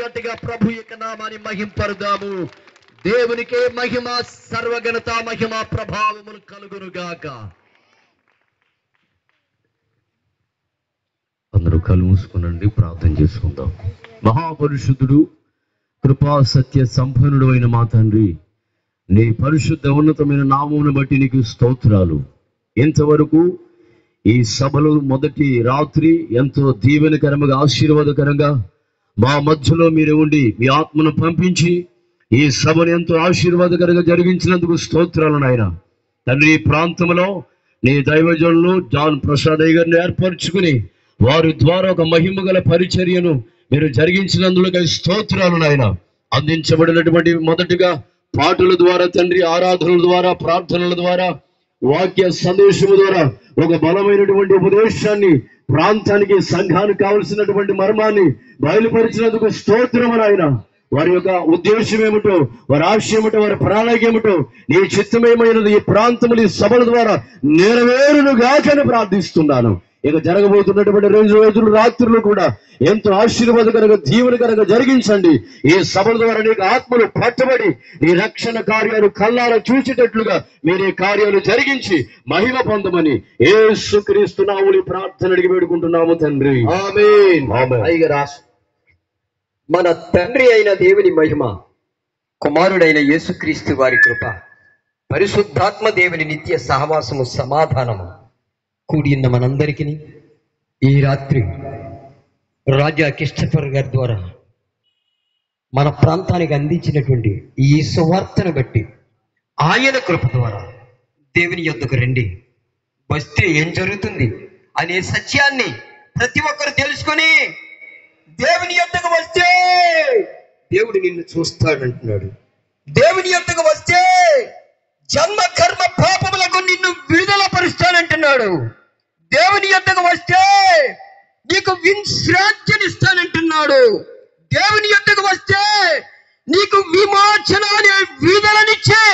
గట్టిగా ప్రభు యొక్క నామాన్ని మహింపరుదాము. దేవునికే మహిమ, సర్వఘనత, మహిమ, ప్రభావములు కలుగునుగాక. అందరూ కళ్ళు మూసుకునండి, ప్రార్థన చేసుకుందాం. మహాపరిశుద్ధుడు, కృపా సత్య సంపన్నుడు అయిన మా తండ్రి, నీ పరిశుద్ధ ఉన్నతమైన నామమును బట్టి నీకు స్తోత్రాలు. ఇంతవరకు ఈ సభలో మొదటి రాత్రి ఎంతో దీవెనకరంగా, ఆశీర్వాదకరంగా మా మధ్యలో మీరు ఉండి మీ ఆత్మను పంపించి ఈ సభను ఎంతో ఆశీర్వాదకరంగా జరిగించినందుకు స్తోత్రాలు నాయన. తండ్రి, ఈ ప్రాంతంలో నీ దైవజనులు జాన్ ప్రసాద్ గారిని ఏర్పరచుకుని వారి ద్వారా ఒక మహిమ గల పరిచర్యను మీరు జరిగించినందుకు స్తోత్రాలు నాయన. అందించబడినటువంటి మొదటిగా పాటల ద్వారా తండ్రి, ఆరాధనల ద్వారా, ప్రార్థనల ద్వారా, వాక్య సందేశము ద్వారా ఒక బలమైనటువంటి ఉపదేశాన్ని ప్రాంతానికి, సంఘానికి కావలసినటువంటి మర్మాన్ని బయలుపరిచినందుకు స్తోత్రము నాయన. వారి యొక్క ఉద్దేశం ఏమిటో, వారి ఆశయం ఏమిటో, వారి ప్రణాళిక ఏమిటో, నీ చిత్తమేమైనది ఈ ప్రాంతములు, ఈ సభల ద్వారా నెరవేరునుగాకని ప్రార్థిస్తున్నాను. ఇక జరగబోతున్నటువంటి రోజులు, రాత్రులు కూడా ఎంతో ఆశీర్వాదకరంగా, దీవెనకరంగా జరిగించండి. ఈ సభల ద్వారా నీకు ఆత్మలు పట్టబడి నీ రక్షణ కార్యాలు కళ్ళారా చూసేటట్లుగా మీరే కార్యాలు జరిగించి మహిమ పొందమని యేసుక్రీస్తు నామములో ప్రార్థన అడిగి వేడుకుంటున్నాము తండ్రి, ఆమేన్. మన తండ్రి అయిన దేవుని మహిమ, కుమారుడైన యేసుక్రీస్తు వారి కృప, పరిశుద్ధాత్మ దేవుని నిత్య సహవాసము, సమాధానము కూడి ఉన్న మనందరికీ ఈ రాత్రి రాజా క్రిస్టఫర్ గారి ద్వారా మన ప్రాంతానికి అందించినటువంటి ఈ సువార్తను బట్టి ఆయన కృప ద్వారా దేవుని యొద్దకు రండి, వస్తే ఏం జరుగుతుంది అనే సత్యాన్ని ప్రతి ఒక్కరు తెలుసుకొని దేవుని యొద్దకు వస్తే దేవుడు నిన్ను చూస్తాడంటున్నాడు. దేవుని యొద్దకు వస్తే జన్మ కర్మ పాపములకు నిన్ను విడుదల పరుస్తానంటున్నాడు. దేవుని యొద్దకు వస్తే నీకు విశ్రాంతినిస్తానంటున్నాడు. దేవుని యొద్దకు వస్తే నీకు విమోచన అనే విడుదలనిచ్చే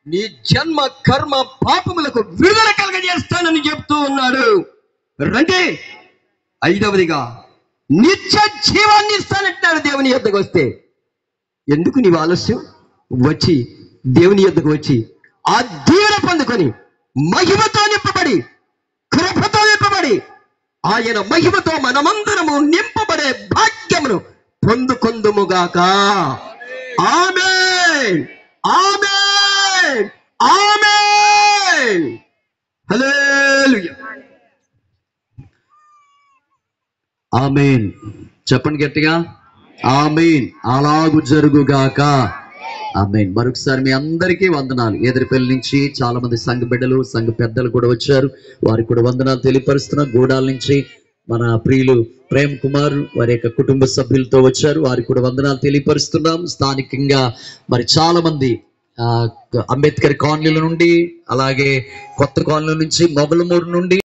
నీ జన్మ కర్మ పాపములకు విడుదల కలగజేస్తానని చెప్తూ ఉన్నాడు. రండి. ఐదవదిగా నిత్య జీవాన్ని ఇస్తానంటున్నాడు. దేవుని యొద్దకు వస్తే ఎందుకు నీవు ఆలస్యం? వచ్చి దేవుని యొద్దకు వచ్చి ఆ దీవెన పొందుకొని మహిమతో నింపబడి, కృపతో నింపబడి, ఆయన మహిమతో మనమందరము నింపబడే భాగ్యమును పొందుకొందుముగాక. ఆమేన్, ఆమేన్, ఆమేన్. హల్లెలూయా, ఆమేన్. చెప్పండి గట్టిగా, ఆమేన్. అలాగు జరుగుగాక. ఆమేన్. మరొకసారి మీ అందరికీ వందనాలు. ఎదురుపల్లి నుంచి చాలా మంది సంఘ బిడ్డలు, సంఘ పెద్దలు కూడా వచ్చారు. వారికి కూడా వందనాలు తెలియపరుస్తున్నాం. గూడాల నుంచి మన ప్రియులు ప్రేమ్ కుమార్ వారి యొక్క కుటుంబ సభ్యులతో వచ్చారు. వారికి కూడా వందనాలు తెలియపరుస్తున్నాం. స్థానికంగా మరి చాలా మంది అంబేద్కర్ కాలనీల నుండి, అలాగే కొత్త కాలనీ నుంచి, మొగలమూరు నుండి